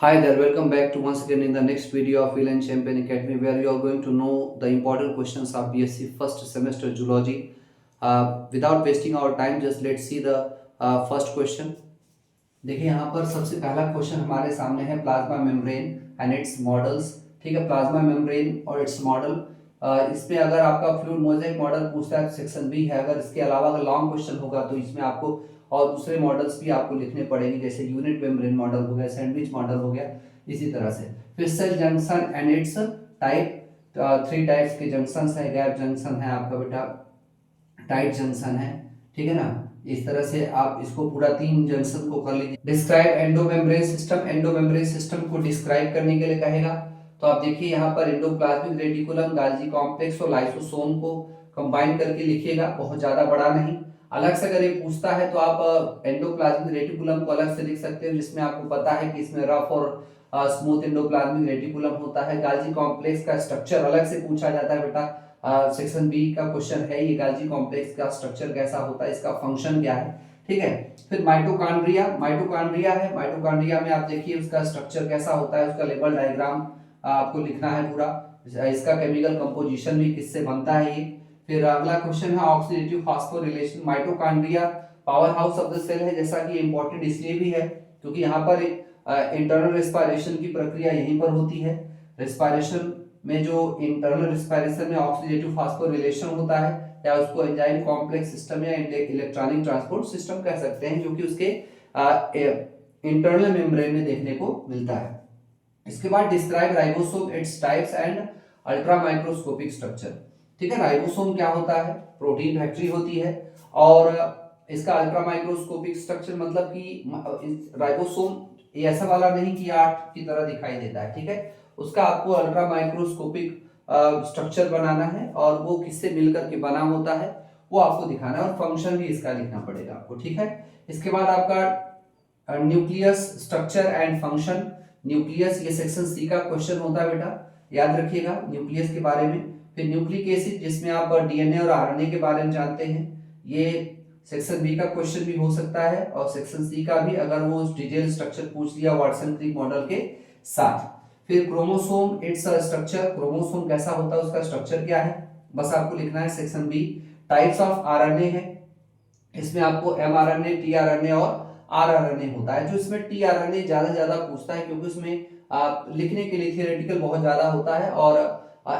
Hi there, welcome back to once again in the next video of Wheel and Champion Academy, where you are going to know the important questions of BSc first semester zoology. Without wasting our time, just let's see the first question. देखिए यहाँ पर सबसे पहला question हमारे सामने है plasma membrane and it's models. ठीक है, प्लाज्मा मेम्ब्रेन और इट्स मॉडल। इसमें अगर आपका फ्लूइड मोज़ेक मॉडल पूछता है तो सेक्शन बी है। अगर इसके अलावा अगर लॉन्ग क्वेश्चन होगा तो इसमें आपको और दूसरे मॉडल्स भी आपको लिखने पड़ेंगे, जैसे यूनिट मेम्ब्रेन मॉडल हो गया, सैंडविच मॉडल हो गया, इसी तरह से। फिर cell junction and it's type, three types के जंक्शन है। गैप जंक्शन है आपका बेटा, टाइट जंक्शन है, ठीक है ना। इस तरह से आप इसको पूरा तीन जंक्शन को कर लीजिए। Describe endomembrane system, endomembrane system को डिस्क्राइब करने के लिए कहेगा तो आप देखिए यहाँ पर एंडोप्लाज्मिक रेटिकुलम, गाल्जी कॉम्प्लेक्स और लाइसोसोम को कंबाइन करके लिखिएगा, बहुत ज्यादा बड़ा नहीं। अलग से अगर ये पूछता है तो आप एंडोप्लाज्मिक रेटिकुलम को अलग से लिख सकते हो, जिसमें आपको पता है कि इसमें रफ और स्मूथ एंडोप्लाज्मिक रेटिकुलम होता है। गाल्जी कॉम्प्लेक्स का स्ट्रक्चर अलग से पूछा जाता है बेटा, सेक्शन बी का क्वेश्चन है ये, गाल्जी कॉम्प्लेक्स का स्ट्रक्चर कैसा होता है, इसका फंक्शन क्या है, ठीक है। फिर माइटोकॉन्ड्रिया, माइटोकॉन्ड्रिया है, माइटोकॉन्ड्रिया में आप देखिए उसका स्ट्रक्चर कैसा होता है, उसका लेवल डायग्राम आपको लिखना है पूरा, इसका केमिकल कंपोजिशन भी किससे बनता है ये। फिर अगला क्वेश्चन है oxidative phosphorylation. Mitochondria power house of the cell है, जैसा कि इंपॉर्टेंट इसलिए भी है क्योंकि यहाँ पर इंटरनल रेस्पिरेशन की प्रक्रिया यहीं पर होती है। रेस्पिरेशन में जो इंटरनल रेस्पिरेशन में ऑक्सीडेटिव फास्फोरिलेशन होता है, या उसको एंजाइम कॉम्प्लेक्स सिस्टम या इलेक्ट्रॉनिक ट्रांसपोर्ट सिस्टम कह सकते हैं, जो कि उसके इंटरनल मेम्ब्रेन में देखने को मिलता है। इसके बाद describe ribosome, its types and ultra microscopic structure. ठीक है, राइबोसोम क्या होता है, प्रोटीन फैक्ट्री होती है, और इसका अल्ट्रा माइक्रोस्कोपिक स्ट्रक्चर मतलब कि राइबोसोम ये ऐसा वाला नहीं कि आर्ट की तरह दिखाई देता है, ठीक है। उसका आपको अल्ट्रा माइक्रोस्कोपिक स्ट्रक्चर बनाना है, और वो किससे मिलकर के बना होता है वो आपको दिखाना है, और फंक्शन भी इसका लिखना पड़ेगा आपको, ठीक है। इसके बाद आपका nucleus structure and function. Nucleus ये सेक्शन सी का क्वेश्चन होता है बेटा, याद रखिएगा न्यूक्लियस के बारे में। फिर न्यूक्लिक एसिड, जिसमें आप डीएनए और आरएनए के बारे में जानते हैं, ये सेक्शन बी का क्वेश्चन भी हो सकता है, और सेक्शन सी का भी, अगर वो डिटेल स्ट्रक्चर पूछ लिया वाटसन क्रिक मॉडल के साथ। फिर क्रोमोसोम, इट्स स्ट्रक्चर, क्रोमोसोम कैसा होता है, उसका स्ट्रक्चर क्या है, बस आपको लिखना है section B. Types of RNA है, इसमें आपको एमआरएनए, टीआरएनए और आरआरएनए होता है। जो इसमें टीआरएनए ज्यादा पूछता है क्योंकि उसमें लिखने के लिए थियोरेटिकल बहुत ज्यादा होता है, और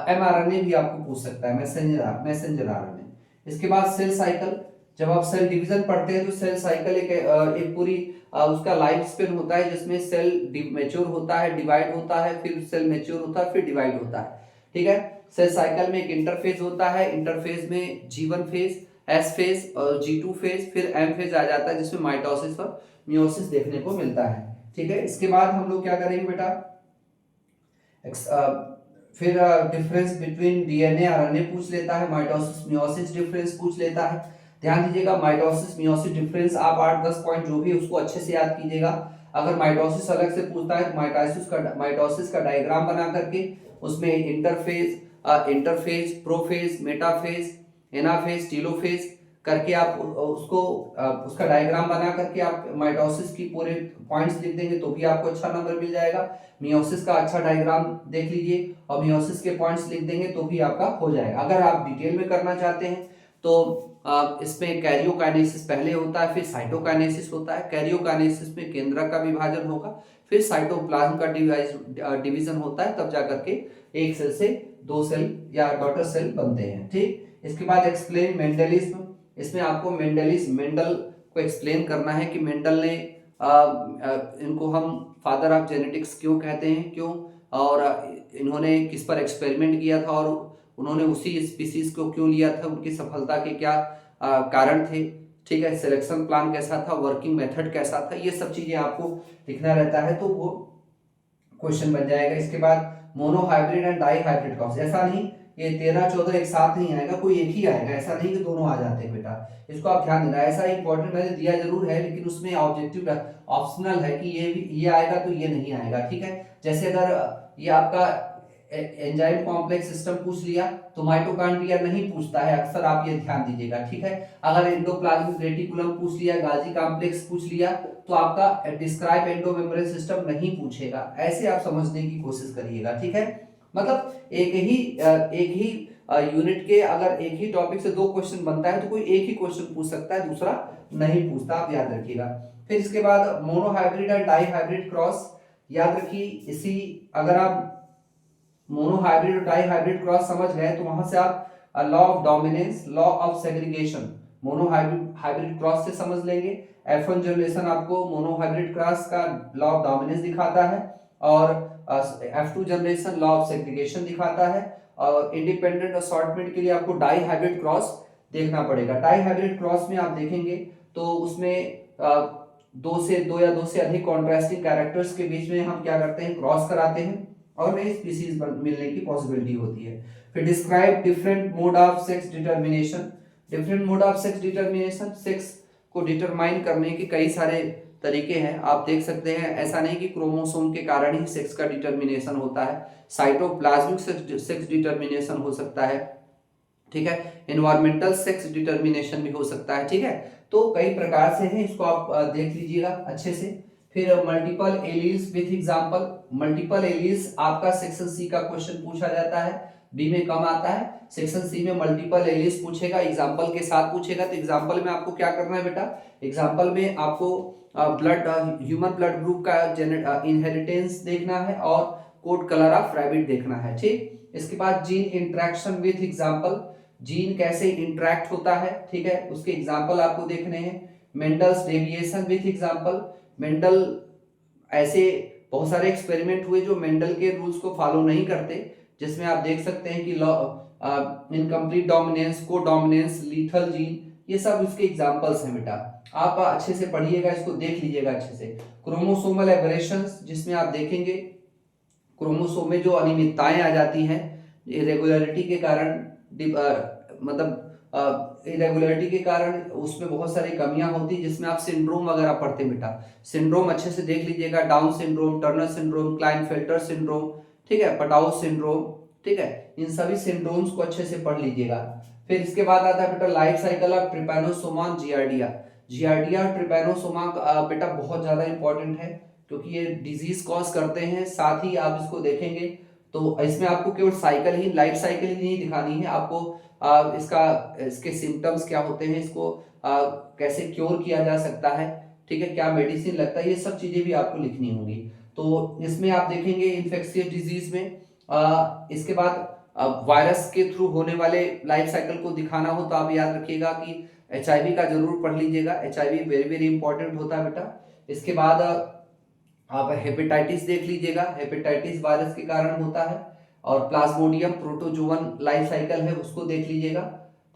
एमआरएनए भी आपको पूछ सकता है, मैसेंजर आरएनए। इसके बाद सेल साइकिल, जब आप सेल डिवीजन पढ़ते हैं तो सेल साइकिल एक पूरी उसका लाइफ स्पेन होता है, जिसमें सेल मैच्योर होता है, डिवाइड होता है, फिर सेल मैच्योर होता है, फिर डिवाइड होता है, ठीक है। सेल साइकिल में एक इंटरफेज होता है, इंटरफेज में G1 फेज, S फेज और G2 फेज, फिर M फेज आ जाता है, जिसमें माइटोसिस और मियोसिस देखने को मिलता है, ठीक है। इसके बाद हम लोग क्या करेंगे बेटा, फिर डिफरेंस बिटवीन डीएनए आरएनए पूछ लेता है, माइटोसिस मियोसिस डिफरेंस पूछ लेता है। ध्यान दीजिएगा, माइटोसिस मियोसिस डिफरेंस आप 8-10 पॉइंट जो भी उसको अच्छे से याद कीजिएगा। अगर माइटोसिस अलग से पूछता है तो माइटोसिस का डायग्राम बना करके उसमें interphase, prophase, metaphase, anaphase, telophase करके आप उसको उसका डायग्राम बना करके आप माइटोसिस की पूरे पॉइंट्स लिख देंगे तो भी आपको अच्छा नंबर मिल जाएगा। मियोसिस का अच्छा डायग्राम देख लीजिए और मियोसिस के पॉइंट्स लिख देंगे तो भी आपका हो जाएगा। अगर आप डिटेल में करना चाहते हैं तो इसमें कैरियोकाइनेसिस पहले होता है, फिर साइटोकाइनेसिस होता है। कैरियोकाइनेसिस में केंद्रक का विभाजन होगा, फिर साइटोप्लाज्म का डिवीजन होता है, तब जाकर के एक सेल से दो सेल या डॉटर सेल बनते हैं, ठीक। इसके बाद एक्सप्लेन मेंडलिज्म, इसमें आपको मेंडल को एक्सप्लेन करना है कि मेंडल ने इनको हम फादर ऑफ जेनेटिक्स क्यों कहते हैं, क्यों, और इन्होंने किस पर एक्सपेरिमेंट किया था, और उन्होंने उसी स्पीसीज को क्यों लिया था, उनकी सफलता के क्या कारण थे, ठीक है। सिलेक्शन प्लान कैसा था, वर्किंग मेथड कैसा था, ये सब चीजें आपको लिखना रहता है, तो वो क्वेश्चन बन जाएगा। इसके बाद monohybrid and dihybrid cross, ऐसा नहीं ये 13-14 एक साथ नहीं आएगा, कोई एक ही आएगा, ऐसा नहीं कि दोनों आ जाते हैं बेटा, इसको आप ध्यान देना। ऐसा इंपॉर्टेंट मैंने दिया जरूर है, लेकिन उसमें ऑब्जेक्टिव ऑप्शनल है कि ये आएगा तो ये नहीं आएगा, ठीक है। जैसे अगर ये आपका एंजाइम कॉम्प्लेक्स सिस्टम पूछ लिया तो माइटोकॉन्ड्रिया नहीं पूछता है, अक्सर आप ये ध्यान दीजिएगा, ठीक है। अगर एंडोप्लाज्मिक रेटिकुलम पूछ लिया, गाल्जी कॉम्प्लेक्स पूछ लिया तो आपका डिस्क्राइब एंडो मेम्ब्रेन सिस्टम नहीं पूछेगा। ऐसे आप समझने की कोशिश करिएगा, ठीक है। मतलब एक ही यूनिट के अगर एक ही टॉपिक से 2 क्वेश्चन बनता है तो कोई एक ही क्वेश्चन पूछ सकता है, दूसरा नहीं पूछता, आप याद रखिएगा। फिर इसके बाद मोनोहाइब्रिड और डाईहाइब्रिड क्रॉस याद रखिए। इसी अगर आप मोनोहाइब्रिड और डाईहाइब्रिड क्रॉस समझ गए तो वहां से आप law of dominance, law of segregation hybrid cross से समझ लेंगे। F1 जनरेशन आपको मोनोहाइब्रिड क्रॉस का लॉ ऑफ डोमिनेंस दिखाता है और F2 generation law of segregation दिखाता है। और इंडिपेंडेंट असॉर्टमेंट के लिए आपको डाईहाइब्रिड क्रॉस देखना पड़ेगा। डाईहाइब्रिड क्रॉस में आप देखेंगे तो उसमें दो या दो से अधिक कॉन्ट्रास्टिंग कैरेक्टर्स के बीच में हम क्या करते हैं, क्रॉस कराते हैं और नई स्पीसीज मिलने की पॉसिबिलिटी होती है। फिर describe different mode of sex determination. Different mode of sex determination, sex को डिटरमाइन करने के कई सारे तरीके हैं, आप देख सकते हैं। ऐसा नहीं कि क्रोमोसोम के कारण ही सेक्स का डिटर्मिनेशन होता है, साइटोप्लाज्मिक सेक्स डिटर्मिनेशन हो सकता है, ठीक है। एनवायरमेंटल सेक्स डिटर्मिनेशन भी हो सकता है, ठीक है। तो कई प्रकार से हैं, इसको आप देख लीजिएगा अच्छे से। फिर multiple alleles with example. Multiple alleles आपका सेक्शन सी का क्वेश्चन पूछा जाता है, बी में कम आता है, सेक्शन सी में मल्टीपल एलील्स पूछेगा, एग्जांपल के साथ पूछेगा। तो एग्जांपल में आपको क्या करना है बेटा, एग्जांपल में आपको ब्लड ह्यूमन ब्लड ग्रुप का इनहेरिटेंस देखना है और कोड कलर ऑफ रैबिट देखना है, ठीक। इसके बाद gene interaction with example, gene कैसे इंटरेक्ट होता है, ठीक है, उसके एग्जांपल आपको देखने हैं। Mendel's deviation with example, Mendel ऐसे बहुत सारे एक्सपेरिमेंट हुए जो मेंडल के रूल्स को फॉलो नहीं करते, जिसमें आप देख सकते हैं कि इनकम्प्लीट डोमिनेंस, को डोमिनेंस, लीथल जीन, ये सब उसके एग्जांपल्स हैं बेटा। आप अच्छे से पढ़िएगा, इसको देख लीजिएगा अच्छे से। क्रोमोसोमल एबरेशंस, जिसमें आप देखेंगे क्रोमोसोम में जो अनियमितताएं आ जाती हैं इरेगुलरिटी के कारण, मतलब इरेगुलरिटी के कारण उसमें बहुत सारी कमियां होती है, जिसमें आप सिंड्रोम वगैरह पढ़ते हैं बेटा। सिंड्रोम अच्छे से देख लीजिएगा, down syndrome, Turner syndrome, Klinefelter syndrome, ठीक है, पटाउ सिंड्रोम, ठीक है। इन सभी सिंड्रोम्स को अच्छे से पढ़ लीजिएगा। फिर इसके बाद आता है बेटा life cycle of Trypanosoma giardia. Giardia और ट्रिपैनोसोमा बेटा बहुत ज्यादा इंपॉर्टेंट है, क्योंकि ये डिजीज कॉज करते हैं। साथ ही आप इसको देखेंगे तो इसमें आपको केवल साइकिल ही, लाइफ साइकिल ही नहीं दिखानी है आपको, इसके सिम्टम्स क्या होते हैं, इसको कैसे क्योर किया जा सकता है, ठीक है, क्या मेडिसिन लगता है, ये सब चीजें भी आपको लिखनी होंगी। तो इसमें आप देखेंगे इन्फेक्शियस डिजीज में इसके बाद वायरस के थ्रू होने वाले लाइफ साइकिल को दिखाना हो तो आप याद रखिएगा कि HIV का जरूर पढ़ लीजिएगा। HIV वेरी वेरी इंपॉर्टेंट होता है बेटा। इसके बाद आप हेपेटाइटिस देख लीजिएगा, हेपेटाइटिस वायरस के कारण होता है। और प्लाज्मोडियम प्रोटोजोवन लाइफ साइकिल है, उसको देख लीजिएगा,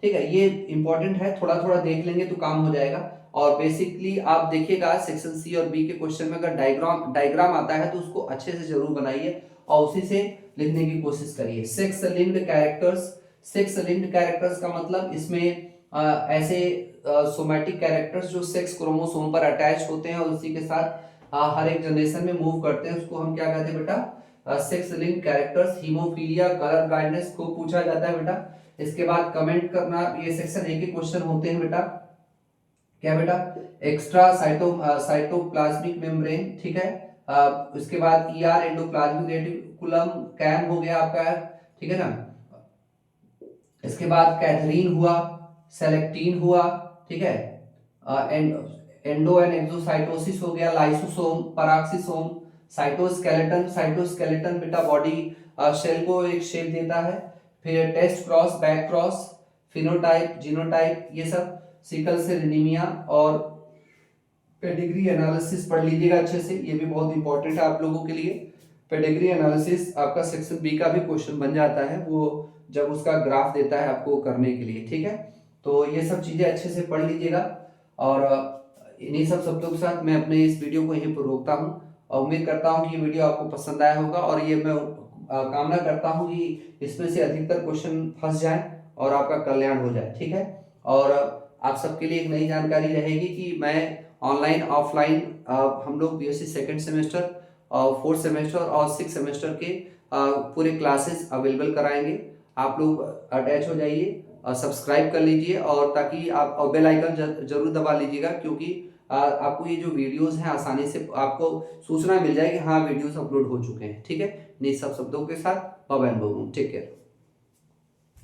ठीक है। ये इंपॉर्टेंट है, थोड़ा थोड़ा देख लेंगे तो काम हो जाएगा। और बेसिकली आप देखिएगा सेक्शन सी और बी के क्वेश्चन में अगर डायग्राम आता है तो उसको अच्छे से जरूर बनाइए और उसी से लिखने की कोशिश करिए। Sex linked characters, sex linked characters का मतलब इसमें ऐसे सोमैटिक कैरेक्टर्स जो सेक्स क्रोमोसोम पर अटैच होते हैं और उसी के साथ हर एक जनरेशन में मूव करते हैं, उसको हम क्या कहते हैं बेटा, sex linked characters. Haemophilia, colour blindness को पूछा जाता है बेटा। इसके बाद कमेंट करना, ये सेक्शन ए के क्वेश्चन होते हैं बेटा। क्या बेटा, एक्स्ट्रा साइटोप्लाज्मिक मेम्ब्रेन, ठीक है। उसके बाद ER एंडोप्लाज्मिक रेटिकुलम, कैम हो गया आपका, ठीक है ना। इसके बाद कैथरीन हुआ, सेलेक्टिन हुआ, ठीक है, एंडो एंड एक्सोसाइटोसिस हो गया, लाइसोसोम, पराक्सिसोम, साइटोस्केलेटन। साइटोस्केलेटन बेटा बॉडी शेल को एक शेप देता है। फिर test cross, back cross, phenotype, genotype, ये सब, सिकल सेल एनीमिया और पेडिग्री एनालिसिस पढ़ लीजिएगा अच्छे से, ये भी बहुत इंपॉर्टेंट है आप लोगों के लिए। पेडिग्री एनालिसिस आपका सेक्शन बी का भी क्वेश्चन बन जाता है, वो जब उसका ग्राफ देता है आपको करने के लिए, ठीक है। तो ये सब चीजें अच्छे से पढ़ लीजिएगा। और इन्हीं सब शब्दों के साथ मैं अपने इस वीडियो को यहीं पर रोकता हूँ और उम्मीद करता हूँ कि ये वीडियो आपको पसंद आया होगा। और ये मैं कामना करता हूँ कि इसमें से अधिकतर क्वेश्चन फंस जाए और आपका कल्याण हो जाए, ठीक है। और आप सबके लिए एक नई जानकारी रहेगी कि मैं ऑनलाइन ऑफलाइन हम लोग BSc सेकेंड सेमेस्टर और 4th सेमेस्टर और 6th सेमेस्टर के पूरे क्लासेस अवेलेबल कराएंगे। आप लोग अटैच हो जाइए और सब्सक्राइब कर लीजिए, और ताकि आप बेल आइकन जरूर दबा लीजिएगा, क्योंकि आपको ये जो वीडियोस हैं आसानी से आपको सूचना मिल जाएगी, हाँ वीडियोस अपलोड हो चुके हैं। ठीक है, इन सब शब्दों के साथ बाय बाय, टेक केयर।